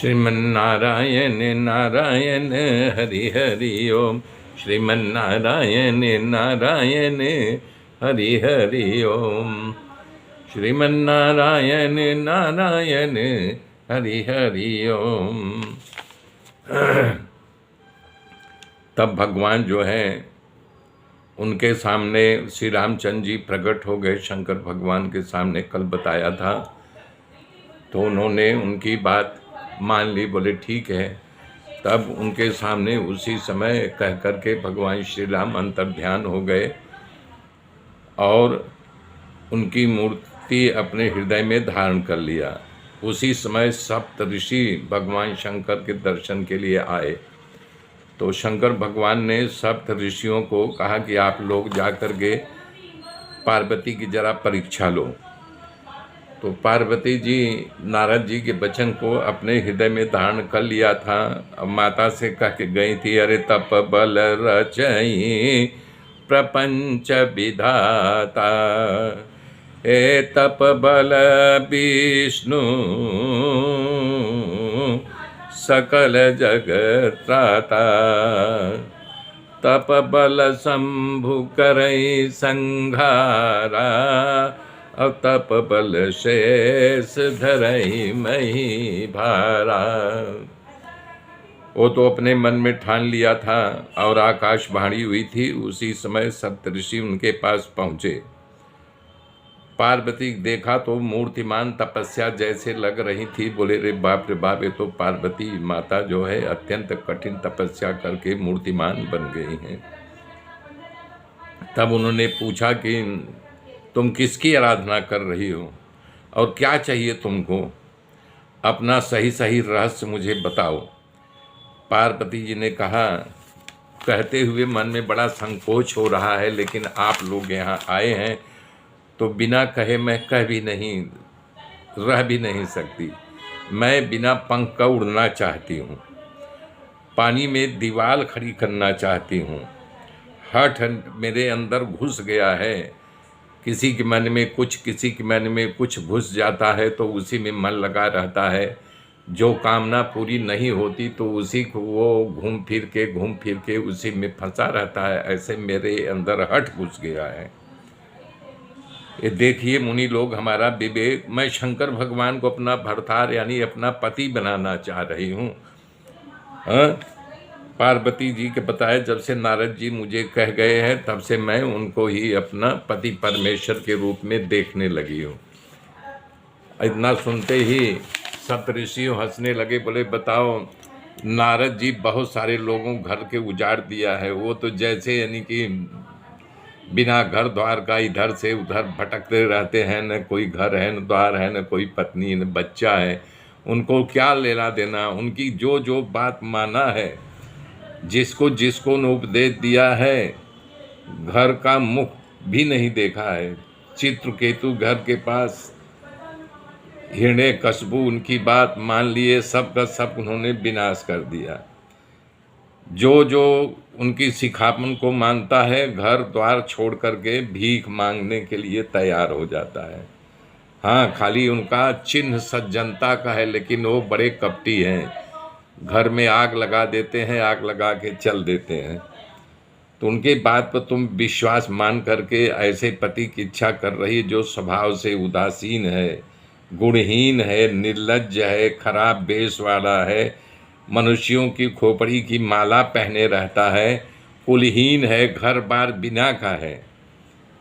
श्रीमन्नारायण नारायण हरि हरि ओम। श्रीमन्नारायण नारायण हरि हरि ओम। श्रीमन्नारायण नारायण हरि हरि ओम। तब भगवान जो है उनके सामने श्री रामचंद्र जी प्रकट हो गए। शंकर भगवान के सामने कल बताया था, तो उन्होंने उनकी बात मान ली, बोले ठीक है। तब उनके सामने उसी समय कह कर के भगवान श्री राम अंतर्ध्यान हो गए और उनकी मूर्ति अपने हृदय में धारण कर लिया। उसी समय सप्त ऋषि भगवान शंकर के दर्शन के लिए आए। तो शंकर भगवान ने सप्त ऋषियों को कहा कि आप लोग जाकर के पार्वती की जरा परीक्षा लो। तो पार्वती जी नारद जी के वचन को अपने हृदय में धारण कर लिया था। अब माता से कह के गई थी, अरे तप बल रचई प्रपंच विधाता, हे तप बल विष्णु सकल जगत त्राता, तप बल शंभु करई संघारा, अब तप बल शेष धरई मही भारा। वो तो अपने मन में ठान लिया था और आकाशवाणी हुई थी। उसी समय सप्तऋषि उनके पास पहुँचे। पार्वती देखा तो मूर्तिमान तपस्या जैसे लग रही थी। बोले रे बाप, ये तो पार्वती माता जो है अत्यंत कठिन तपस्या करके मूर्तिमान बन गई हैं। तब उन्होंने पूछा कि तुम किसकी आराधना कर रही हो और क्या चाहिए तुमको, अपना सही सही रहस्य मुझे बताओ। पार्वती जी ने कहा, कहते हुए मन में बड़ा संकोच हो रहा है, लेकिन आप लोग यहाँ आए हैं तो बिना कहे मैं कह भी नहीं, रह भी नहीं सकती। मैं बिना पंख का उड़ना चाहती हूँ, पानी में दीवार खड़ी करना चाहती हूँ। हठ मेरे अंदर घुस गया है। किसी के मन में कुछ, किसी के मन में कुछ घुस जाता है तो उसी में मन लगा रहता है। जो कामना पूरी नहीं होती तो उसी को वो घूम फिर के उसी में फंसा रहता है। ऐसे मेरे अंदर हठ घुस गया है। ये देखिए मुनि लोग, हमारा विवेक, मैं शंकर भगवान को अपना भरतार यानी अपना पति बनाना चाह रही हूँ। पार्वती जी के बताए, जब से नारद जी मुझे कह गए हैं तब से मैं उनको ही अपना पति परमेश्वर के रूप में देखने लगी हूँ। इतना सुनते ही सप्तऋषि हंसने लगे। बोले बताओ, नारद जी बहुत सारे लोगों घर के उजाड़ दिया है। वो तो जैसे यानी कि बिना घर द्वार का इधर से उधर भटकते रहते हैं। न कोई घर है, न द्वार है, न कोई पत्नी, न बच्चा है। उनको क्या लेना देना। उनकी जो जो बात माना है, जिसको जिसको ने उपदेश दिया है, घर का मुख भी नहीं देखा है। चित्रकेतु घर के पास हिरण्यकश्यप उनकी बात मान लिए, सब का सब उन्होंने विनाश कर दिया। जो जो उनकी सिखावन को मानता है, घर द्वार छोड़ करके भीख मांगने के लिए तैयार हो जाता है। हाँ, खाली उनका चिन्ह सज्जनता का है, लेकिन वो बड़े कपटी हैं। घर में आग लगा देते हैं, आग लगा के चल देते हैं। तो उनके बात पर तुम विश्वास मान करके ऐसे पति की इच्छा कर रही है जो स्वभाव से उदासीन है, गुणहीन है, निर्लज्ज है, खराब वेश वाला है, मनुष्यों की खोपड़ी की माला पहने रहता है, कुलहीन है, घर बार बिना का है।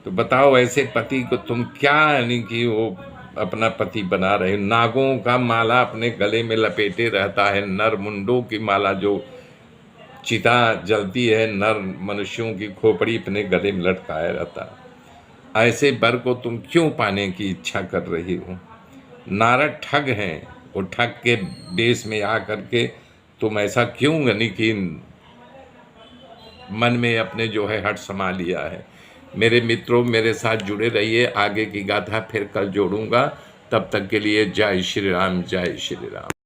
तो बताओ ऐसे पति को तुम क्या यानी कि वो अपना पति बना रहे। नागों का माला अपने गले में लपेटे रहता है, नर मुंडों की माला जो चिता जलती है, नर मनुष्यों की खोपड़ी अपने गले में लटकाया रहता है। ऐसे वर को तुम क्यों पाने की इच्छा कर रही हो। नारद ठग हैं, वो ठग के देश में आ करके तुम ऐसा क्यों यानी कि मन में अपने जो है हट समा लिया है। मेरे मित्रों, मेरे साथ जुड़े रहिए। आगे की गाथा फिर कल जोड़ूंगा। तब तक के लिए जय श्री राम, जय श्री राम।